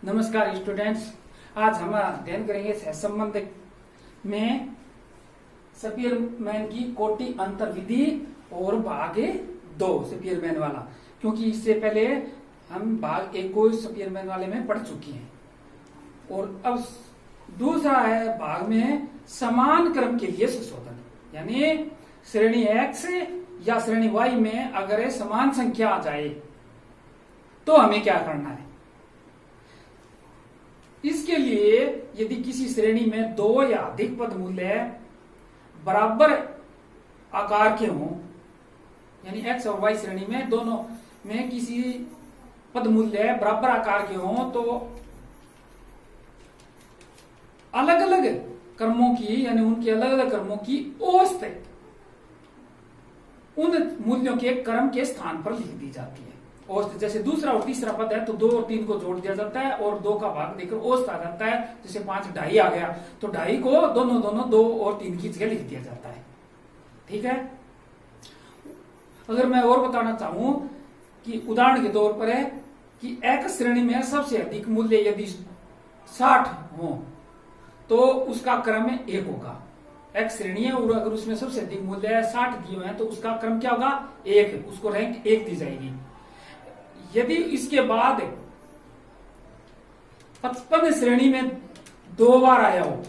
नमस्कार स्टूडेंट्स, आज हम अध्ययन करेंगे सहसंबंध में स्पीयरमैन की कोटि अंतर विधि और भाग 2 स्पीयरमैन वाला, क्योंकि इससे पहले हम भाग 1 को स्पीयरमैन वाले में पढ़ चुके हैं। और अब दूसरा है भाग में समान क्रम के लिए संशोधन, यानी श्रेणी x या श्रेणी y में अगर समान संख्या आ जाए तो हमें क्या करना है। इसके लिए यदि किसी श्रेणी में 2 या अधिक पद मूल्य बराबर आकार के हों, यानी x और y श्रेणी में दोनों में किसी पद मूल्य बराबर आकार के हों, तो अलग अलग क्रमों की, यानी उनके अलग अलग क्रमों की औसत उन मूल्यों के क्रम के स्थान पर लिख दी जाती है। औसत जैसे दूसरा और तीसरा पद है तो 2 और 3 को जोड़ दिया जाता है और 2 का भाग देकर औसत आ जाता है। जैसे 5 ढाई आ गया तो ढाई को दोनों 2 और 3 की जगह लिख दिया जाता है। ठीक है। अगर मैं और बताना चाहूं कि उदाहरण के तौर पर है कि एक श्रेणी में सबसे अधिक मूल्य यदि 60 हो तो उसका क्रम 1 होगा। एक श्रेणी है और अगर उसमें सबसे अधिक मूल्य 60 दिए हुए हैं तो उसका क्रम क्या होगा? 1, उसको रैंक 1 दी जाएगी। यदि इसके बाद 55 श्रेणी में 2 बार आया हो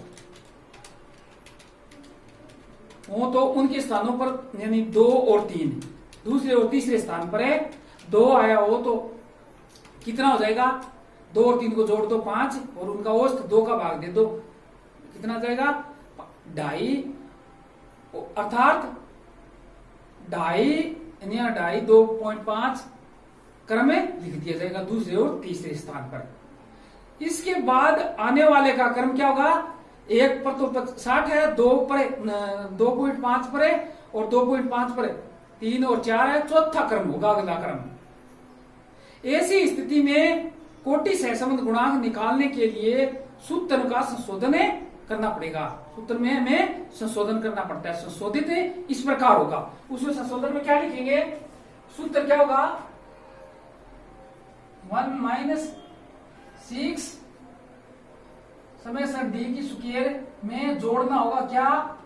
तो उनके स्थानों पर, यानी 2 और 3, दूसरे और तीसरे स्थान पर है 2 आया हो तो कितना हो जाएगा? 2 और 3 को जोड़ दो 5 और उनका औसत 2 का भाग दे दो, कितना जाएगा? ढाई, अर्थात ढाई 2.5 क्रम में लिख दिया जाएगा दूसरे और तीसरे स्थान पर। इसके बाद आने वाले का क्रम क्या होगा? 1 पर तो 60 है, 2 पर 2.5 पर है और 2.5 पर 3 और 4 है, चौथा क्रम होगा अगला क्रम। ऐसी स्थिति में कोटि सहसंबंध गुणांक निकालने के लिए सूत्र का संशोधन करना पड़ेगा। सूत्र में हमें संशोधन करना पड़ता है। संशोधित इस प्रकार होगा। उसमें संशोधन में क्या लिखेंगे? सूत्र क्या होगा? 1 - 6 समेशन d की स्क्वायर में जोड़ना होगा क्या?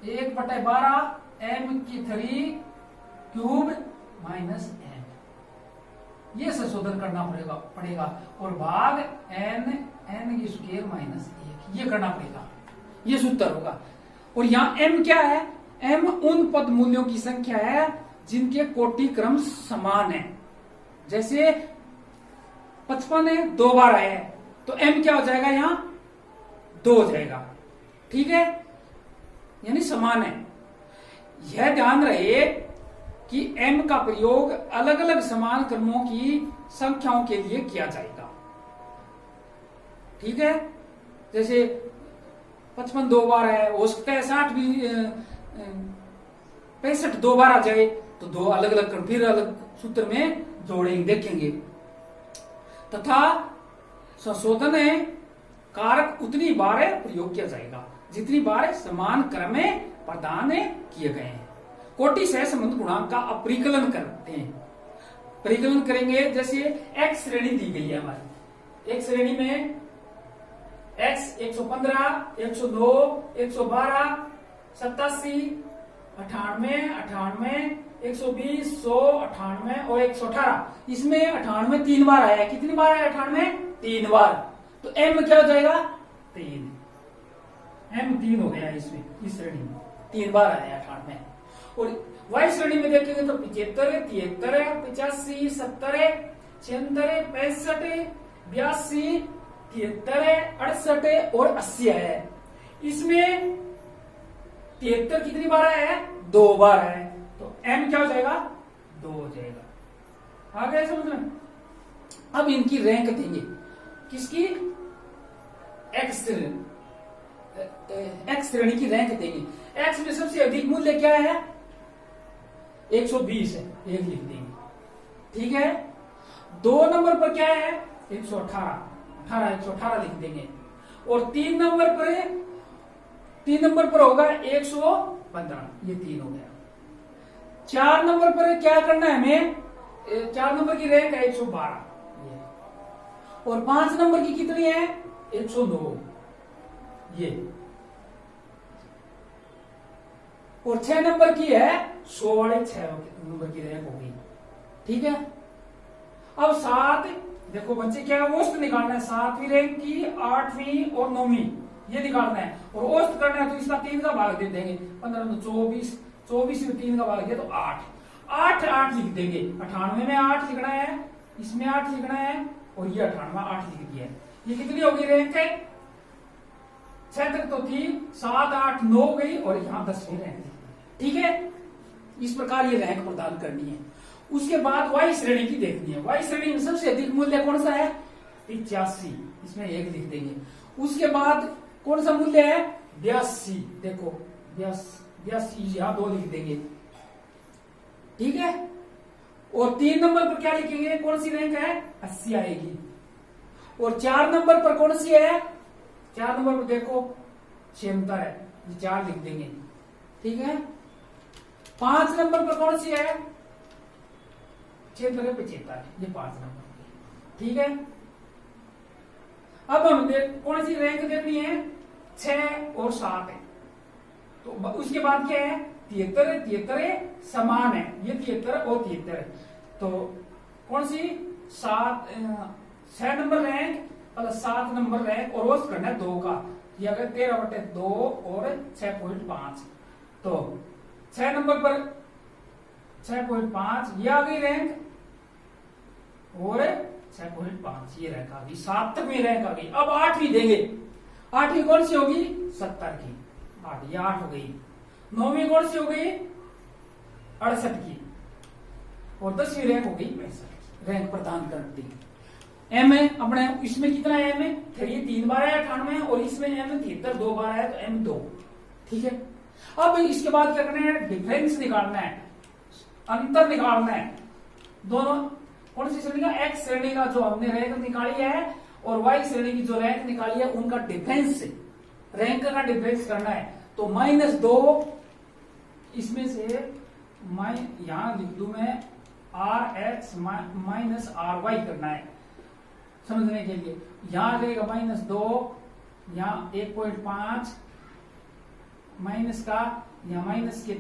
1/12 m³ - n। ये संशोधन करना पड़ेगा और भाग n की स्क्वायर -1 ये करना पड़ेगा। ये सूत्र होगा। और यहाँ m क्या है? m उन पद मूल्यों की संख्या है जिनके कोटि क्रम समान है। जैसे 55 है, 2 बार आया है तो m क्या हो जाएगा? यहां 2 हो जाएगा। ठीक है, यानी समान है। यह ध्यान रहे कि m का प्रयोग अलग अलग समान क्रमों की संख्याओं के लिए किया जाएगा। ठीक है, जैसे 55 2 बार है, हो सकता है 60 भी 65 2 बार आ जाए तो 2 अलग अलग क्रम फिर अलग सूत्र में जोड़ेंगे, देखेंगे। तथा संशोधन कारक उतनी बार प्रयोग किया जाएगा जितनी बार समान क्रम में प्रदान किए गए हैं। कोटि सहसंबंध गुणांक का अपरिकलन करते हैं। परिकलन करेंगे, जैसे x श्रेणी दी गई है हमारी। एक श्रेणी में x 115, 102, 112, 87, 98, 120, 100, 98 और 118। इसमें 98 3 बार आया है। कितनी बार आया? 98 3 बार। तो m क्या हो जाएगा? 3। m 3 हो गया इसमें, इस श्रेणी में 3 बार आया 98। और y श्रेणी में देखेंगे तो 75, 73, 85, 70, 76, 65, 82, 73, 68 और 80 है। इसमें 73 कितनी बार आया है? 2 बार है। तो m क्या हो जाएगा? 2 हो जाएगा। आ गया समझ में? अब इनकी रैंक देंगे। किसकी? x श्रेणी की रैंक देंगे। x में सबसे अधिक मूल्य क्या है? 120 है, 1 लिख देंगे। ठीक है। 2 नंबर पर क्या है? 118 लिख देंगे। और 3 नंबर पर होगा 115, ये 3 हो गया। 4 नंबर पर क्या करना है हमें? 4 नंबर की रैंक है 112। और 5 नंबर की कितनी है 109 ये, और 6 नंबर की है 100 वाले 6 नंबर की रैंक होगी। ठीक है, अब 7 देखो बच्चे क्या औसत निकालना है 7वीं रैंक की, 8वीं और 9वीं ये निकालना है, और औसत करना है तो इसका 3 का भाग दे देंगे, 15 तो 24, 24 में 3 का भाग दिया तो 8 8 8 लिख देंगे। 98 में 8 लिखना है, इसमें 8 लिखना है, और ये 98 8 लिख दिया है। ये कितनी होगी रैंक है 6 तक तो थी, 7 8 9 गई, और यहाँ 10वीं रैंक। ठीक है, इस प्रकार ये रैंक प्रदान करनी है। उसके बाद वाई श्रेणी की देखनी है। वाई श्रेणी में सबसे अधिक मूल्य कौन सा है 85, इसमें 1 लिख देंगे। उसके बाद कौन सा मूल्य है 82, देखो 82 यहां 2 लिख देंगे। ठीक है, और 3 नंबर पर क्या लिखेंगे, कौन सी रैंक है 80 आएगी। और 4 नंबर पर कौन सी है, 4 नंबर पर देखो 76 है, ये 4 लिख देंगे। ठीक है, 5 नंबर पर कौन सी है 76 75, ये 5 नंबर की। ठीक है, अब हम कौन सी रैंक देखनी है 6 और 7 है, तो उसके बाद क्या है 73 73 समान है, ये 73 और 73 है, तो कौन सी 6 number rank plus 7 number rank, और औसत करना है 2 का, ये अगर 13/2 और 6.5, तो 6 नंबर पर 6.5 ये आ गई रैंक, और 6.5 ये रैंक आ गई, 7वीं रैंक आ गई। अब 8वीं देंगे, 8वीं कौन सी होगी 70 की, 8 ये 8 हो गई। 9वीं कौन सी हो गई 68 की, और 10वीं रैंक हो गई 65 रैंक प्रदान कर दी। एम है अपने इसमें कितना है, एम है 3 बार है 98, और इसमें एम 73 2 बार है, तो एम 2। ठीक है, अब इसके बाद क्या करना है डिफरेंस निकालना है, अंतर निकालना है दोनों कौन सी श्रेणी का, एक्स श्रेणी का जो हमने रैंक निकाली है और वाई श्रेणी की जो रैंक निकाली है उनका डिफरेंस, रैंक का डिफरेंस करना है। तो -2 इसमें से यहां लिख दू मैं RX माइनस RY करना है समझने के लिए। यहां रहेगा -2, यहां 1.5 माइनस का, यहां माइनस के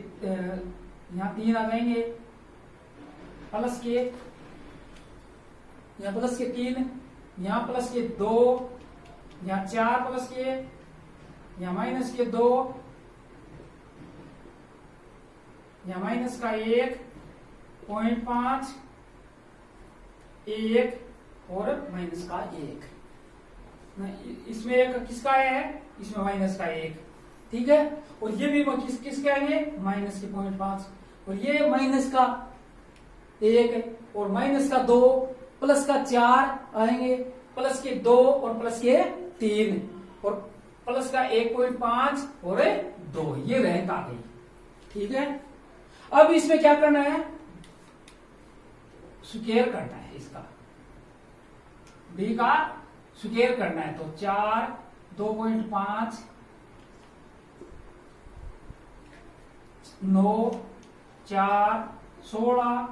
यहां 3 आ जाएंगे, प्लस के यहां प्लस के 3, यहां प्लस के 2, यहां 4 प्लस के, यहां माइनस के 2, यहां माइनस का 1.5 1 और माइनस का 1, इसमें एक किसका है, इसमें माइनस का 1। ठीक है, और ये भी किसके आएंगे माइनस के 0.5, और ये माइनस का 1 और माइनस का 2 प्लस का 4 आएंगे, प्लस के 2 और प्लस के 3 और प्लस का 1.5 और 2, ये रैंक आ गई। ठीक है, अब इसमें क्या करना है स्क्वायर करना है, इसका बी का स्क्वायर करना है, तो 4 2.5 9 4 16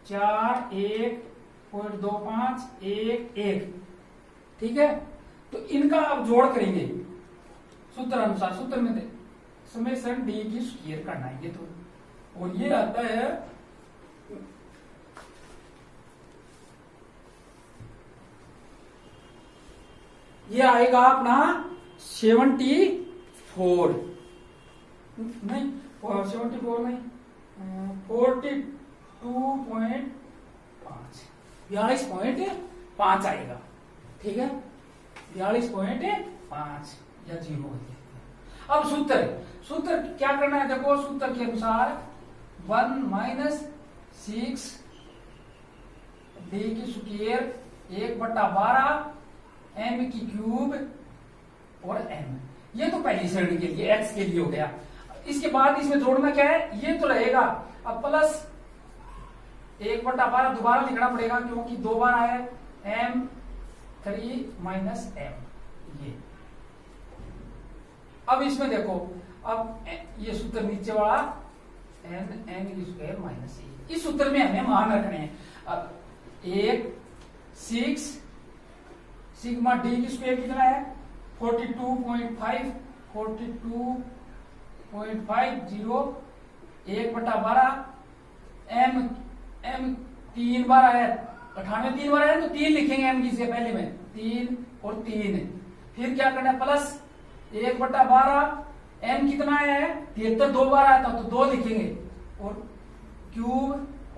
4 1.25 1 1। ठीक है, तो इनका अब जोड़ करेंगे सूत्र अनुसार, सूत्र में समेशन डी की स्क्वायर करना है ये, तो और ये आता है ये आएगा अपना 74 नहीं 74 नहीं 42.5 आएगा। ठीक है, 42.5 या 0। अब सूत्र क्या करना है, देखो सूत्र के अनुसार 1 - 6 डी की स्क्वायर 1/12 m की क्यूब और m, ये तो पहली श्रेणी के लिए x के लिए हो गया। इसके बाद इसमें जोड़ना क्या है, ये तो रहेगा, अब प्लस 1/12 दोबारा लिखना पड़ेगा क्योंकि 2 बार आया m3 - m ये। अब इसमें देखो, अब ये सूत्र नीचे वाला n की स्क्वायर -1, इस सूत्र में हमें मान रखने हैं। अब 1 6 सिग्मा डी की स्क्वायर कितना है 42.5 42.50 1/12 m 3 बार आया 98 3 बार आया तो 3 लिखेंगे m की से पहले में 3 और 3 फिर क्या करना है प्लस 1/12 m कितना आया है 73 2 बार आया था तो 2 लिखेंगे और क्यूब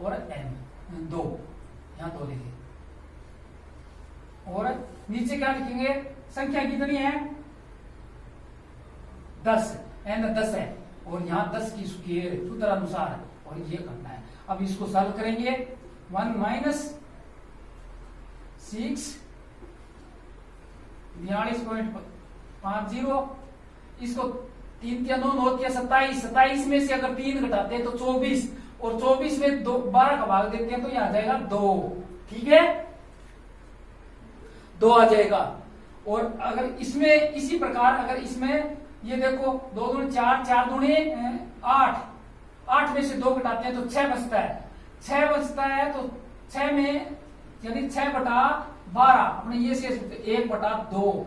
और m 2 यहाँ 2 लिखेंगे और नीचे क्या लिखेंगे संख्या कितनी है 10 n 10 है और यहाँ 10 की स्क्वायर सूत्र अनुसार और ये करना है। अब इसको सॉल्व करेंगे 1 माइनस 6 42.50 इसको 3 या 9 होती है 27 27 में से अगर 3 घटाते हैं तो 24 और 24 में 12 का भाग देते हैं तो यह आ जाएगा 2 ठीक है 2 आ जाएगा। और अगर इसमें इसी प्रकार अगर इसमें ये देखो 2 दूनी 4 4 दूनी 8 8 में से 2 घटाते हैं तो 6 बचता है 6 बचता है तो 6 में यानी 6/12 अपने ये से 1/2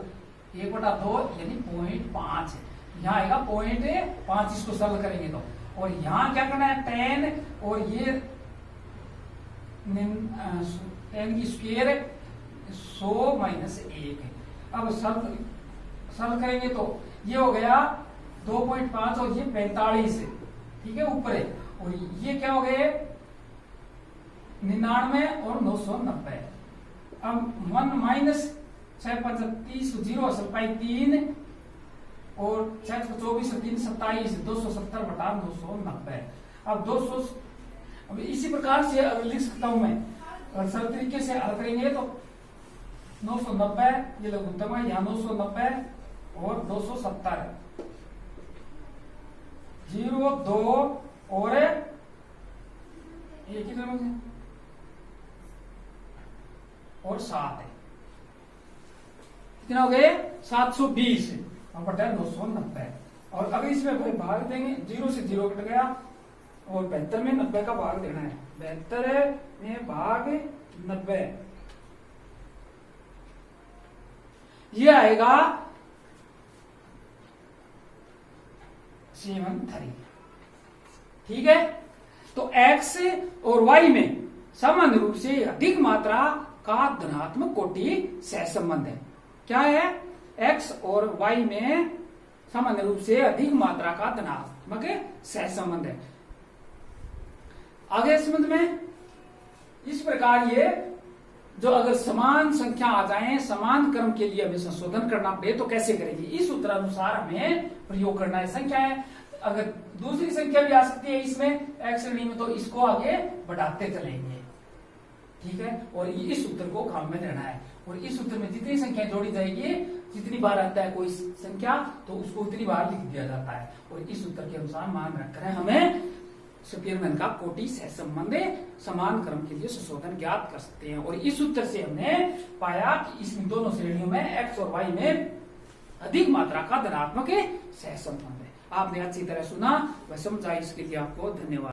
यानी 0.5 यहाँ आएगा 0.5 इसको सरल करेंगे तो और यहाँ क्या करना है 10 और ये 10 की स्क्वायर 100 माइनस 1 है। अब सरल करेंगे तो ये हो गया 2.5 और ये 45 है ठीक है ऊपर है और ये क्या हो गए 99 और 990। अब 1 माइनस 6 5 30 0 3 और 6 24 3 27 270/990। अब 200 अब इसी प्रकार से अगर लिख सकता हूं मैं और सरल तरीके से हल करेंगे तो 990 ये लघुत्तम है यहाँ 990 और 270 0 2 और एक ही और 7 है कितना हो गए 720 और बटा 990। और अगर इसमें कोई भाग देंगे 0 से 0 कट गया और 72 में 90 का भाग देना है 72 में भाग 90 ये आएगा 73 ठीक है। तो x और y में समान रूप से अधिक मात्रा का धनात्मक कोटि सहसंबंध है। क्या है x और y में सामान्य रूप से अधिक मात्रा का धनात्मक सहसंबंध है। आगे संबंध में इस प्रकार ये जो अगर समान संख्या आ जाए समान क्रम के लिए हमें संशोधन करना पड़े तो कैसे करेंगे इस सूत्र अनुसार हमें प्रयोग करना है। संख्या है अगर दूसरी संख्या भी आ सकती है इसमें x श्रेणी में तो इसको आगे बढ़ाते चलेंगे ठीक है। और इस सूत्र को काम में लेना है और इस सूत्र में जितनी संख्या जोड़ी जाएगी जितनी बार आता है कोई संख्या तो उसको उतनी बार लिख दिया जाता है। और इस सूत्र के अनुसार मान रखकर हमें स्पीयरमैन का कोटि सहसंबंध समान क्रम के लिए संशोधन ज्ञात कर सकते हैं। और इस सूत्र से हमने पाया कि इसमें दोनों श्रेणियों में x और y में अधिक मात्रा का धनात्मक सहसंबंध है। आपने अच्छी तरह सुना व समझा इसके लिए आपको धन्यवाद।